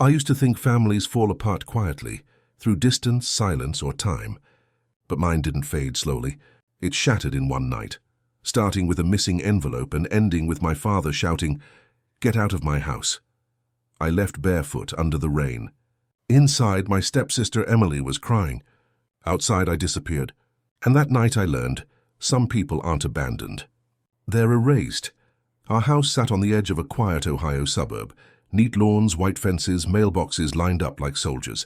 I used to think families fall apart quietly, through distance, silence, or time. But mine didn't fade slowly. It shattered in one night, starting with a missing envelope and ending with my father shouting, "Get out of my house." I left barefoot under the rain. Inside, my stepsister Emily was crying. Outside, I disappeared. And that night I learned, some people aren't abandoned. They're erased. Our house sat on the edge of a quiet Ohio suburb. Neat lawns, white fences, mailboxes lined up like soldiers.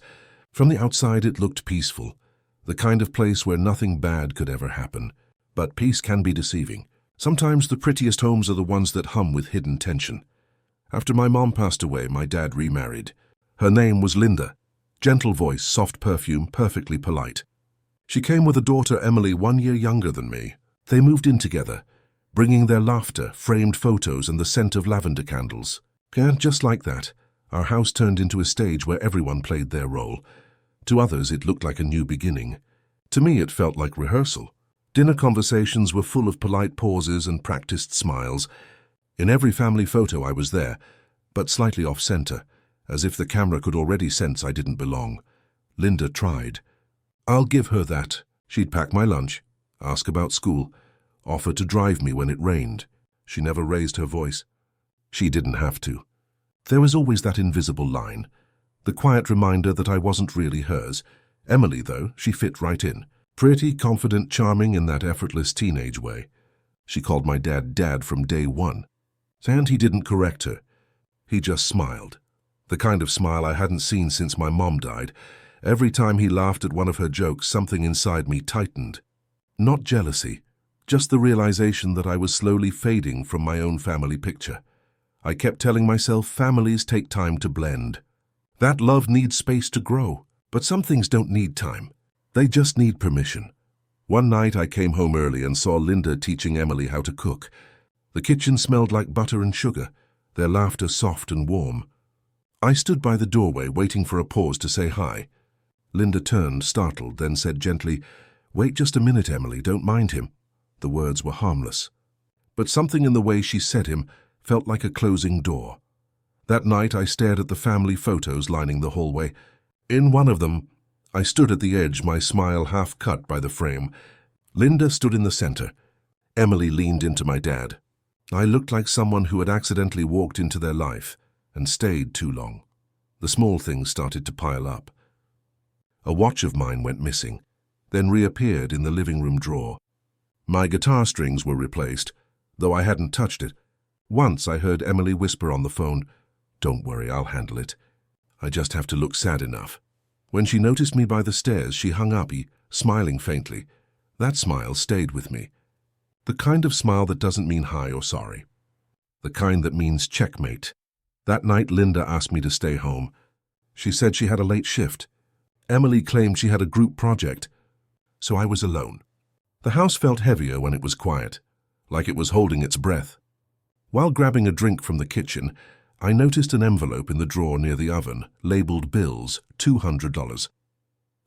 From the outside it looked peaceful, the kind of place where nothing bad could ever happen. But peace can be deceiving. Sometimes the prettiest homes are the ones that hum with hidden tension. After my mom passed away, my dad remarried. Her name was Linda. Gentle voice, soft perfume, perfectly polite. She came with a daughter, Emily, 1 year younger than me. They moved in together, bringing their laughter, framed photos, and the scent of lavender candles. And just like that, our house turned into a stage where everyone played their role. To others, it looked like a new beginning. To me, it felt like rehearsal. Dinner conversations were full of polite pauses and practiced smiles. In every family photo, I was there, but slightly off-center, as if the camera could already sense I didn't belong. Linda tried. I'll give her that. She'd pack my lunch, ask about school, offer to drive me when it rained. She never raised her voice. She didn't have to. There was always that invisible line, the quiet reminder that I wasn't really hers. Emily, though, she fit right in. Pretty, confident, charming in that effortless teenage way. She called my dad Dad from day one. And he didn't correct her. He just smiled. The kind of smile I hadn't seen since my mom died. Every time he laughed at one of her jokes, something inside me tightened. Not jealousy, just the realization that I was slowly fading from my own family picture. I kept telling myself families take time to blend. That love needs space to grow, but some things don't need time. They just need permission. One night I came home early and saw Linda teaching Emily how to cook. The kitchen smelled like butter and sugar, their laughter soft and warm. I stood by the doorway waiting for a pause to say hi. Linda turned, startled, then said gently, "Wait just a minute, Emily, don't mind him." The words were harmless. But something in the way she said him felt like a closing door. That night I stared at the family photos lining the hallway. In one of them, I stood at the edge, my smile half cut by the frame. Linda stood in the center. Emily leaned into my dad. I looked like someone who had accidentally walked into their life and stayed too long. The small things started to pile up. A watch of mine went missing, then reappeared in the living room drawer. My guitar strings were replaced, though I hadn't touched it. Once I heard Emily whisper on the phone, "Don't worry, I'll handle it. I just have to look sad enough." When she noticed me by the stairs, she hung up, smiling faintly. That smile stayed with me. The kind of smile that doesn't mean hi or sorry. The kind that means checkmate. That night, Linda asked me to stay home. She said she had a late shift. Emily claimed she had a group project, so I was alone. The house felt heavier when it was quiet, like it was holding its breath. While grabbing a drink from the kitchen, I noticed an envelope in the drawer near the oven, labeled bills, $200.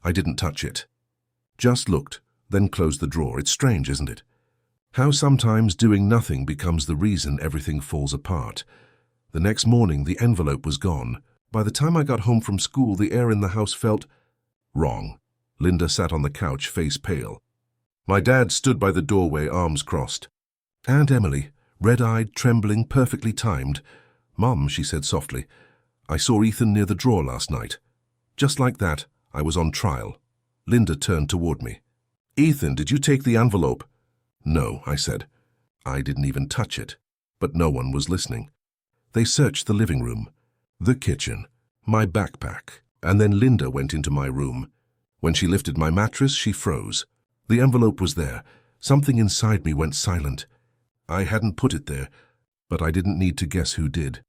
I didn't touch it. Just looked, then closed the drawer. It's strange, isn't it? How sometimes doing nothing becomes the reason everything falls apart. The next morning, the envelope was gone. By the time I got home from school, the air in the house felt wrong. Linda sat on the couch, face pale. My dad stood by the doorway, arms crossed. "Aunt Emily," red-eyed, trembling, perfectly timed. "Mom," she said softly, "I saw Ethan near the drawer last night." Just like that, I was on trial. Linda turned toward me. "Ethan, did you take the envelope?" "No," I said. I didn't even touch it. But no one was listening. They searched the living room, the kitchen, my backpack, and then Linda went into my room. When she lifted my mattress, she froze. The envelope was there. Something inside me went silent. I hadn't put it there, but I didn't need to guess who did.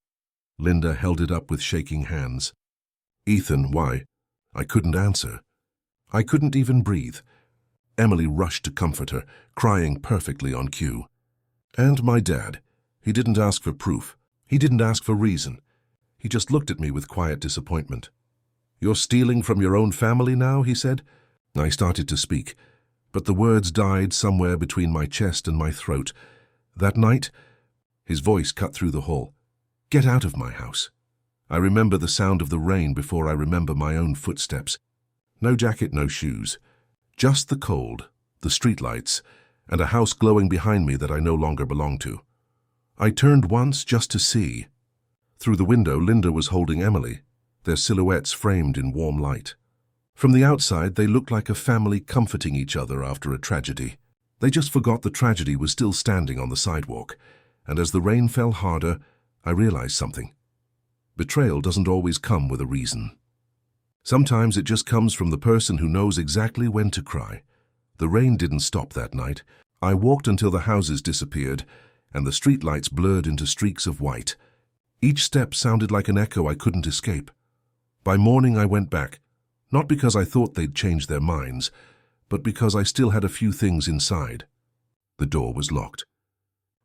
Linda held it up with shaking hands. "Ethan, why?" I couldn't answer. I couldn't even breathe. Emily rushed to comfort her, crying perfectly on cue. And my dad. He didn't ask for proof. He didn't ask for reason. He just looked at me with quiet disappointment. "You're stealing from your own family now?" he said. I started to speak, but the words died somewhere between my chest and my throat. That night, his voice cut through the hall. "Get out of my house." I remember the sound of the rain before I remember my own footsteps. No jacket, no shoes. Just the cold, the streetlights, and a house glowing behind me that I no longer belonged to. I turned once just to see. Through the window, Linda was holding Emily, their silhouettes framed in warm light. From the outside, they looked like a family comforting each other after a tragedy. They just forgot the tragedy was still standing on the sidewalk, and as the rain fell harder, I realized something. Betrayal doesn't always come with a reason. Sometimes it just comes from the person who knows exactly when to cry. The rain didn't stop that night. I walked until the houses disappeared, and the streetlights blurred into streaks of white. Each step sounded like an echo I couldn't escape. By morning I went back, not because I thought they'd changed their minds, but because I still had a few things inside. The door was locked.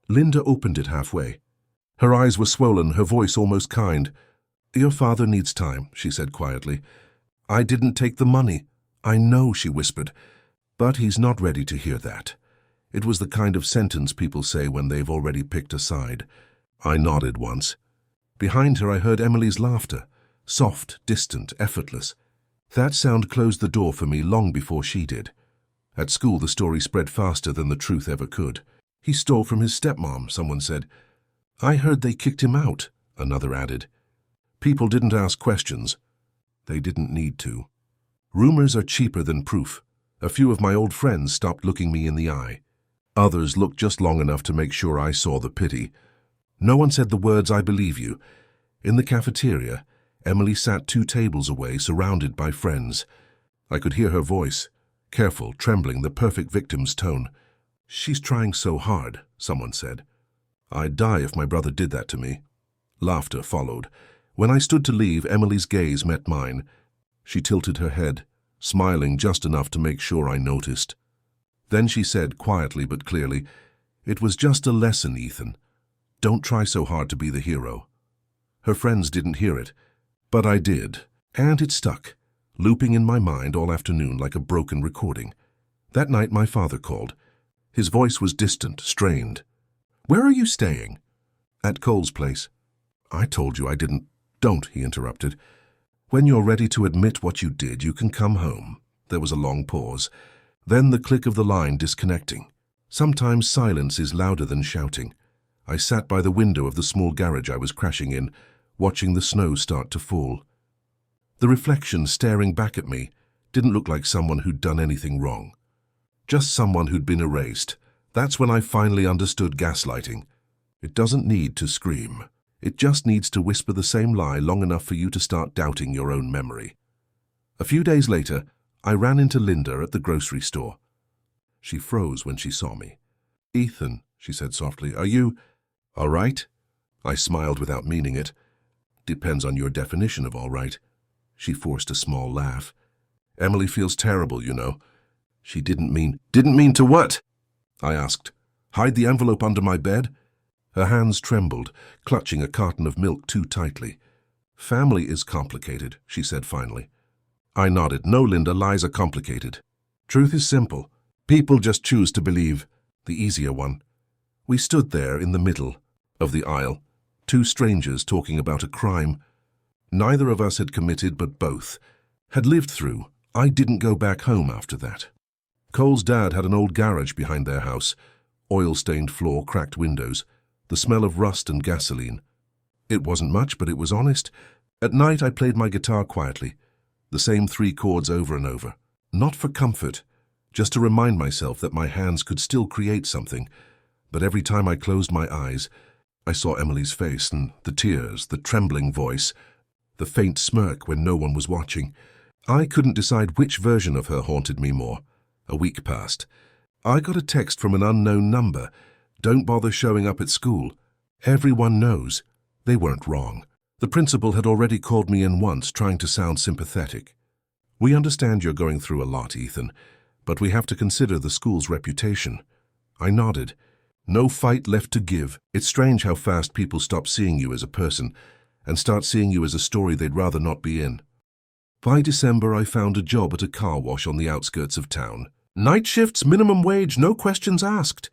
Linda opened it halfway. Her eyes were swollen, her voice almost kind. "Your father needs time," she said quietly. "I didn't take the money." "I know," she whispered, "but he's not ready to hear that." It was the kind of sentence people say when they've already picked a side. I nodded once. Behind her I heard Emily's laughter, soft, distant, effortless. That sound closed the door for me long before she did. At school the story spread faster than the truth ever could. "He stole from his stepmom," someone said. "I heard they kicked him out," another added. People didn't ask questions. They didn't need to. Rumors are cheaper than proof. A few of my old friends stopped looking me in the eye. Others looked just long enough to make sure I saw the pity. No one said the words, "I believe you." In the cafeteria, Emily sat 2 tables away, surrounded by friends. I could hear her voice, careful, trembling, the perfect victim's tone. "She's trying so hard," someone said. "I'd die if my brother did that to me." Laughter followed. When I stood to leave, Emily's gaze met mine. She tilted her head, smiling just enough to make sure I noticed. Then she said, quietly but clearly, "It was just a lesson, Ethan. Don't try so hard to be the hero." Her friends didn't hear it, but I did, and it stuck, looping in my mind all afternoon like a broken recording. That night my father called. His voice was distant, strained. "Where are you staying?" "At Cole's place." "I told you I didn't." "Don't," he interrupted. "When you're ready to admit what you did, you can come home." There was a long pause. Then the click of the line disconnecting. Sometimes silence is louder than shouting. I sat by the window of the small garage I was crashing in, watching the snow start to fall. The reflection staring back at me didn't look like someone who'd done anything wrong. Just someone who'd been erased. That's when I finally understood gaslighting. It doesn't need to scream. It just needs to whisper the same lie long enough for you to start doubting your own memory. A few days later, I ran into Linda at the grocery store. She froze when she saw me. "Ethan," she said softly, "are you all right?" I smiled without meaning it. "Depends on your definition of all right." She forced a small laugh. "Emily feels terrible, you know." "She didn't mean to what?" I asked. "Hide the envelope under my bed?" Her hands trembled, clutching a carton of milk too tightly. "Family is complicated," she said finally. I nodded. "No, Linda, lies are complicated. Truth is simple. People just choose to believe the easier one." We stood there in the middle of the aisle, 2 strangers talking about a crime neither of us had committed, but both had lived through. I didn't go back home after that. Cole's dad had an old garage behind their house, oil-stained floor, cracked windows, the smell of rust and gasoline. It wasn't much, but it was honest. At night I played my guitar quietly, the same 3 chords over and over. Not for comfort, just to remind myself that my hands could still create something. But every time I closed my eyes, I saw Emily's face and the tears, the trembling voice, the faint smirk when no one was watching. I couldn't decide which version of her haunted me more. A week passed. I got a text from an unknown number. "Don't bother showing up at school." Everyone knows. They weren't wrong. The principal had already called me in once, trying to sound sympathetic. "We understand you're going through a lot, Ethan, but we have to consider the school's reputation." I nodded. No fight left to give. It's strange how fast people stop seeing you as a person and start seeing you as a story they'd rather not be in. By December, I found a job at a car wash on the outskirts of town. Night shifts, minimum wage, no questions asked.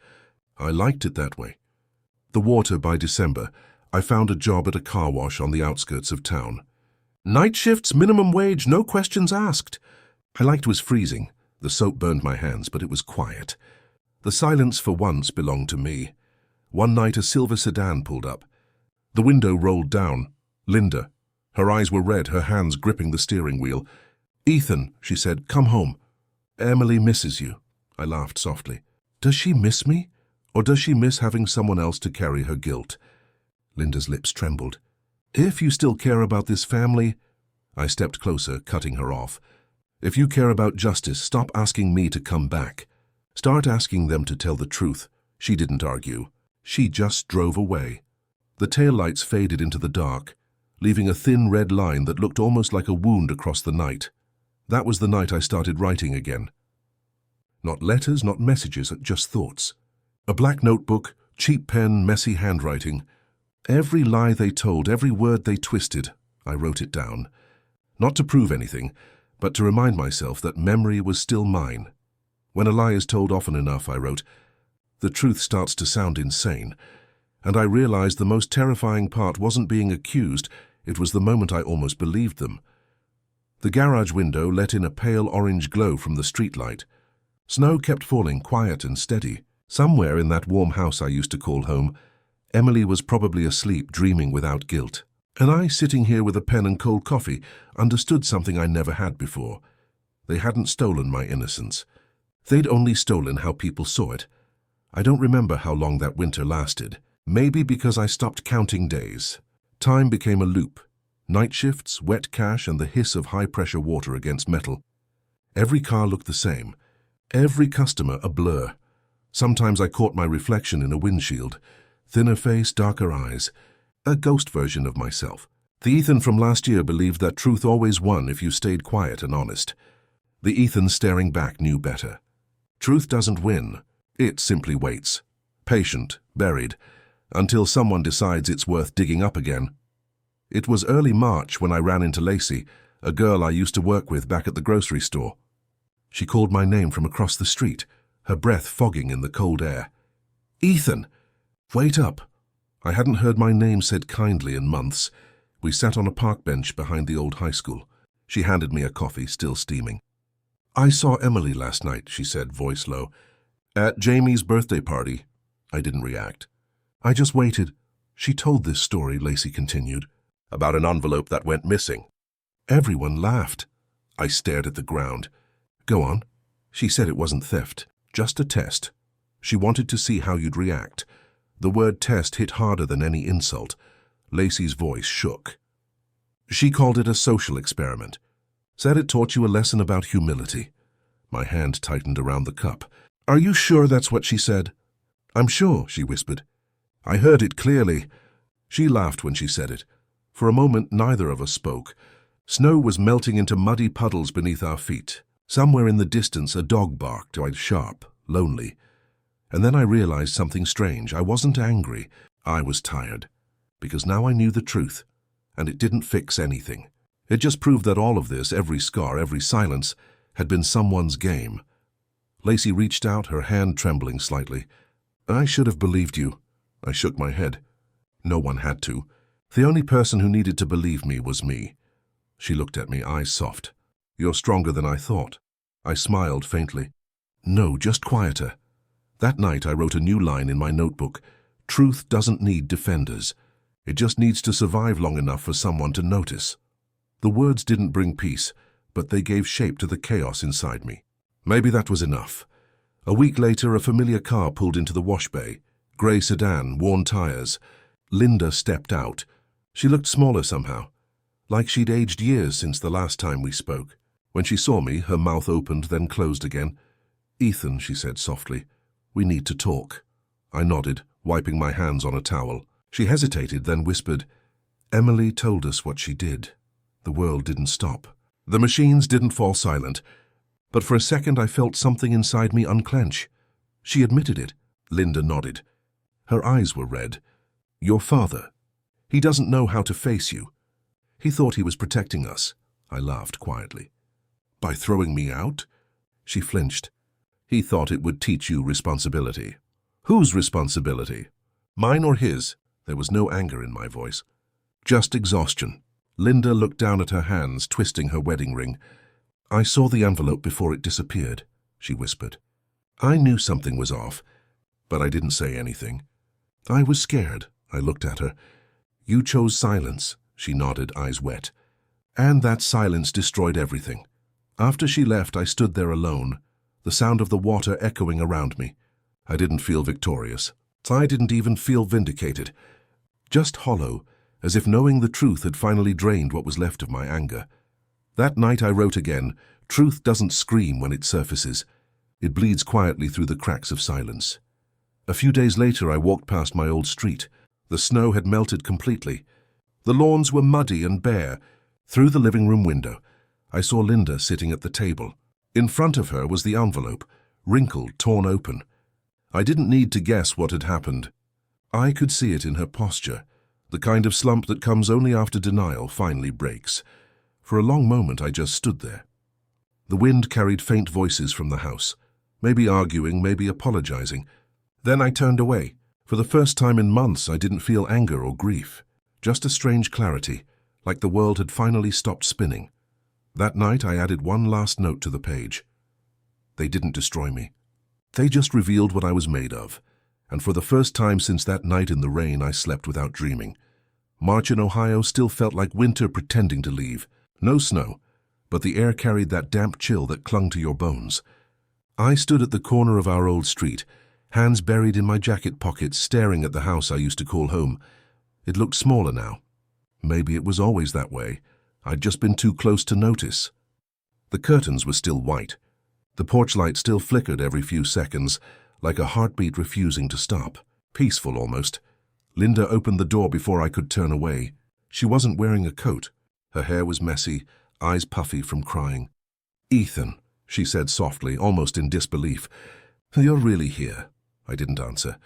I liked it that way. The water by December, I found a job at a car wash on the outskirts of town. Night shifts, minimum wage, no questions asked. I liked was freezing. The soap burned my hands, but it was quiet. The silence for once belonged to me. One night a silver sedan pulled up. The window rolled down. Linda. Her eyes were red, her hands gripping the steering wheel. Ethan, she said, come home. Emily misses you. I laughed softly. Does she miss me? Or does she miss having someone else to carry her guilt? Linda's lips trembled. If you still care about this family... I stepped closer, cutting her off. If you care about justice, stop asking me to come back. Start asking them to tell the truth. She didn't argue. She just drove away. The taillights faded into the dark, leaving a thin red line that looked almost like a wound across the night. That was the night I started writing again. Not letters, not messages, just thoughts. A black notebook, cheap pen, messy handwriting. Every lie they told, every word they twisted, I wrote it down. Not to prove anything, but to remind myself that memory was still mine. When a lie is told often enough, I wrote, the truth starts to sound insane. And I realized the most terrifying part wasn't being accused, it was the moment I almost believed them. The garage window let in a pale orange glow from the streetlight. Snow kept falling, quiet and steady. Somewhere in that warm house I used to call home, Emily was probably asleep, dreaming without guilt. And I, sitting here with a pen and cold coffee, understood something I never had before. They hadn't stolen my innocence. They'd only stolen how people saw it. I don't remember how long that winter lasted. Maybe because I stopped counting days. Time became a loop. Night shifts, wet cash, and the hiss of high-pressure water against metal. Every car looked the same. Every customer a blur. Sometimes I caught my reflection in a windshield. Thinner face, darker eyes. A ghost version of myself. The Ethan from last year believed that truth always won if you stayed quiet and honest. The Ethan staring back knew better. Truth doesn't win. It simply waits. Patient, buried, until someone decides it's worth digging up again. It was early March when I ran into Lacey, a girl I used to work with back at the grocery store. She called my name from across the street, her breath fogging in the cold air. Ethan! Wait up. I hadn't heard my name said kindly in months. We sat on a park bench behind the old high school. She handed me a coffee, still steaming. I saw Emily last night, she said, voice low. At Jamie's birthday party. I didn't react. I just waited. She told this story, Lacey continued, about an envelope that went missing. Everyone laughed. I stared at the ground. Go on. She said it wasn't theft, just a test. She wanted to see how you'd react. The word test hit harder than any insult. Lacey's voice shook. She called it a social experiment. Said it taught you a lesson about humility. My hand tightened around the cup. Are you sure that's what she said? I'm sure, she whispered. I heard it clearly. She laughed when she said it. For a moment, neither of us spoke. Snow was melting into muddy puddles beneath our feet. Somewhere in the distance, a dog barked, sharp, lonely. And then I realized something strange. I wasn't angry. I was tired. Because now I knew the truth. And it didn't fix anything. It just proved that all of this, every scar, every silence, had been someone's game. Lacey reached out, her hand trembling slightly. I should have believed you. I shook my head. No one had to. The only person who needed to believe me was me. She looked at me, eyes soft. You're stronger than I thought. I smiled faintly. No, just quieter. That night I wrote a new line in my notebook. Truth doesn't need defenders. It just needs to survive long enough for someone to notice. The words didn't bring peace, but they gave shape to the chaos inside me. Maybe that was enough. A week later, a familiar car pulled into the wash bay. Grey sedan, worn tires. Linda stepped out. She looked smaller somehow, like she'd aged years since the last time we spoke. When she saw me, her mouth opened, then closed again. Ethan, she said softly, we need to talk. I nodded, wiping my hands on a towel. She hesitated, then whispered, Emily told us what she did. The world didn't stop. The machines didn't fall silent. But for a second I felt something inside me unclench. She admitted it. Linda nodded. Her eyes were red. Your father. He doesn't know how to face you. He thought he was protecting us. I laughed quietly. By throwing me out? She flinched. He thought it would teach you responsibility. Whose responsibility? Mine or his? There was no anger in my voice, just exhaustion. Linda looked down at her hands, twisting her wedding ring. "I saw the envelope before it disappeared," she whispered. I knew something was off, but I didn't say anything. I was scared. I looked at her. "You chose silence," she nodded, eyes wet. And that silence destroyed everything. After she left, I stood there alone, the sound of the water echoing around me. I didn't feel victorious. I didn't even feel vindicated. Just hollow, as if knowing the truth had finally drained what was left of my anger. That night I wrote again, "Truth doesn't scream when it surfaces. It bleeds quietly through the cracks of silence." A few days later I walked past my old street. The snow had melted completely. The lawns were muddy and bare. Through the living room window, I saw Linda sitting at the table. In front of her was the envelope, wrinkled, torn open. I didn't need to guess what had happened. I could see it in her posture, the kind of slump that comes only after denial finally breaks. For a long moment I just stood there. The wind carried faint voices from the house, maybe arguing, maybe apologizing. Then I turned away. For the first time in months I didn't feel anger or grief, just a strange clarity, like the world had finally stopped spinning. That night I added one last note to the page. They didn't destroy me. They just revealed what I was made of. And for the first time since that night in the rain, I slept without dreaming. March in Ohio still felt like winter pretending to leave. No snow, but the air carried that damp chill that clung to your bones. I stood at the corner of our old street, hands buried in my jacket pockets, staring at the house I used to call home. It looked smaller now. Maybe it was always that way. I'd just been too close to notice. The curtains were still white. The porch light still flickered every few seconds, like a heartbeat refusing to stop. Peaceful almost. Linda opened the door before I could turn away. She wasn't wearing a coat. Her hair was messy, eyes puffy from crying. "Ethan," she said softly, almost in disbelief. "You're really here?" I didn't answer.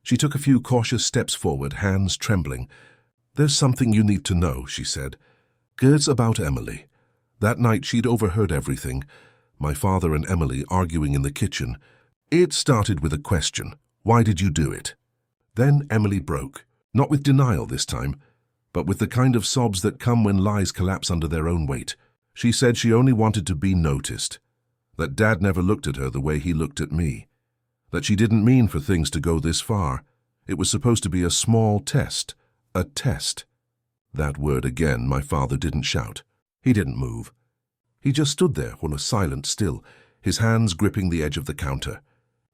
She took a few cautious steps forward, hands trembling. "There's something you need to know," she said. "It's about Emily." That night she'd overheard everything. My father and Emily arguing in the kitchen. It started with a question. "Why did you do it?" Then Emily broke. Not with denial this time, but with the kind of sobs that come when lies collapse under their own weight. She said she only wanted to be noticed. That Dad never looked at her the way he looked at me. That she didn't mean for things to go this far. It was supposed to be a small test. A test. That word again. My father didn't shout. He didn't move. He just stood there, almost silent still, his hands gripping the edge of the counter.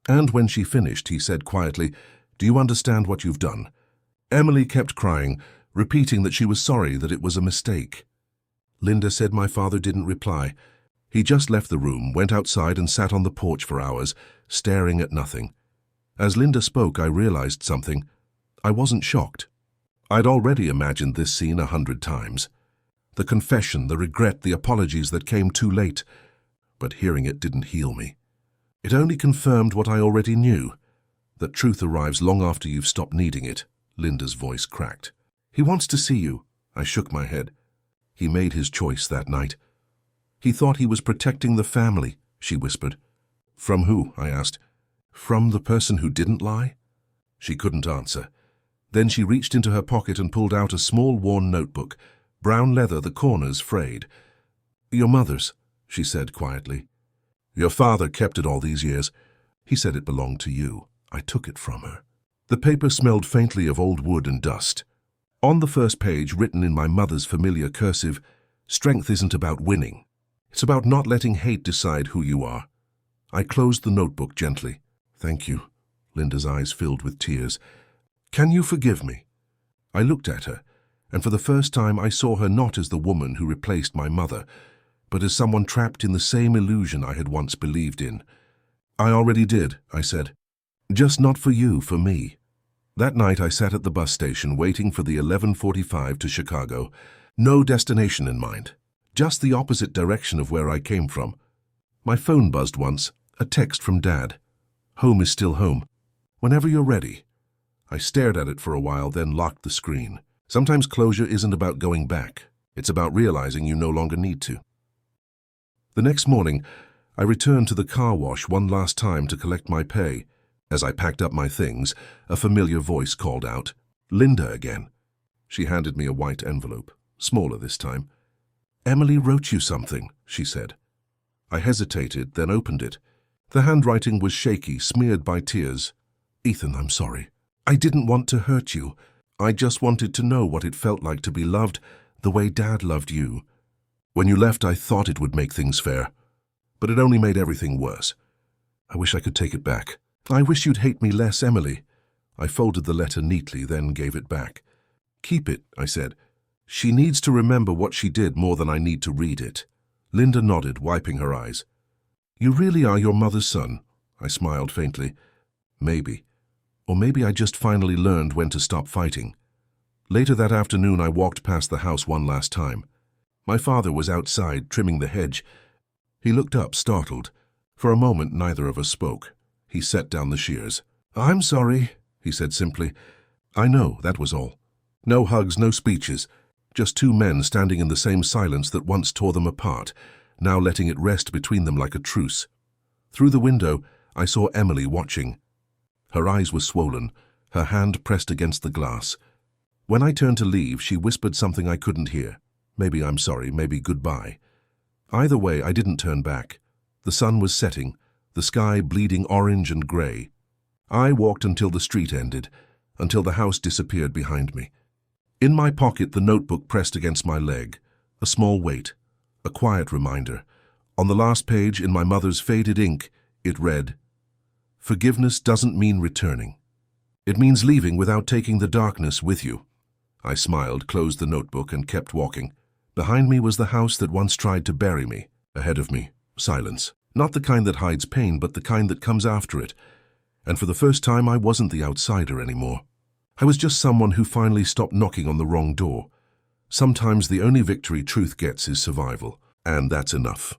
And when she finished, he said quietly, "Do you understand what you've done?" Emily kept crying, repeating that she was sorry, that it was a mistake. Linda said my father didn't reply. He just left the room, went outside and sat on the porch for hours, staring at nothing. As Linda spoke, I realized something. I wasn't shocked. I'd already imagined this scene 100 times. The confession, the regret, the apologies that came too late. But hearing it didn't heal me. It only confirmed what I already knew, that truth arrives long after you've stopped needing it. Linda's voice cracked. "He wants to see you." I shook my head. He made his choice that night. "He thought he was protecting the family," she whispered. "From who?" I asked. "From the person who didn't lie?" She couldn't answer. Then she reached into her pocket and pulled out a small worn notebook, brown leather, the corners frayed. "Your mother's," she said quietly. "Your father kept it all these years. He said it belonged to you. I took it from her." The paper smelled faintly of old wood and dust. On the first page, written in my mother's familiar cursive, "Strength isn't about winning. It's about not letting hate decide who you are." I closed the notebook gently. "Thank you." Linda's eyes filled with tears. "Can you forgive me?" I looked at her, and for the first time I saw her not as the woman who replaced my mother, but as someone trapped in the same illusion I had once believed in. "I already did," I said. "Just not for you, for me." That night I sat at the bus station waiting for the 11:45 to Chicago. No destination in mind, just the opposite direction of where I came from. My phone buzzed once, a text from Dad. "Home is still home. Whenever you're ready." I stared at it for a while, then locked the screen. Sometimes closure isn't about going back. It's about realizing you no longer need to. The next morning, I returned to the car wash one last time to collect my pay. As I packed up my things, a familiar voice called out, Linda again. She handed me a white envelope, smaller this time. "Emily wrote you something," she said. I hesitated, then opened it. The handwriting was shaky, smeared by tears. "Ethan, I'm sorry. I didn't want to hurt you. I just wanted to know what it felt like to be loved the way Dad loved you. When you left, I thought it would make things fair, but it only made everything worse. I wish I could take it back. I wish you'd hate me less, Emily." I folded the letter neatly, then gave it back. "Keep it," I said. "She needs to remember what she did more than I need to read it." Linda nodded, wiping her eyes. "You really are your mother's son?" I smiled faintly. "Maybe. Or maybe I just finally learned when to stop fighting." Later that afternoon, I walked past the house one last time. My father was outside, trimming the hedge. He looked up, startled. For a moment, neither of us spoke. He set down the shears. "I'm sorry," he said simply. "I know," that was all. No hugs, no speeches. Just two men standing in the same silence that once tore them apart, now letting it rest between them like a truce. Through the window, I saw Emily watching. Her eyes were swollen, her hand pressed against the glass. When I turned to leave, she whispered something I couldn't hear. Maybe "I'm sorry," maybe "goodbye." Either way, I didn't turn back. The sun was setting, the sky bleeding orange and grey. I walked until the street ended, until the house disappeared behind me. In my pocket, the notebook pressed against my leg. A small weight, a quiet reminder. On the last page, in my mother's faded ink, it read, "Forgiveness doesn't mean returning. It means leaving without taking the darkness with you." I smiled, closed the notebook, and kept walking. Behind me was the house that once tried to bury me. Ahead of me, silence. Not the kind that hides pain, but the kind that comes after it. And for the first time, I wasn't the outsider anymore. I was just someone who finally stopped knocking on the wrong door. Sometimes the only victory truth gets is survival, and that's enough.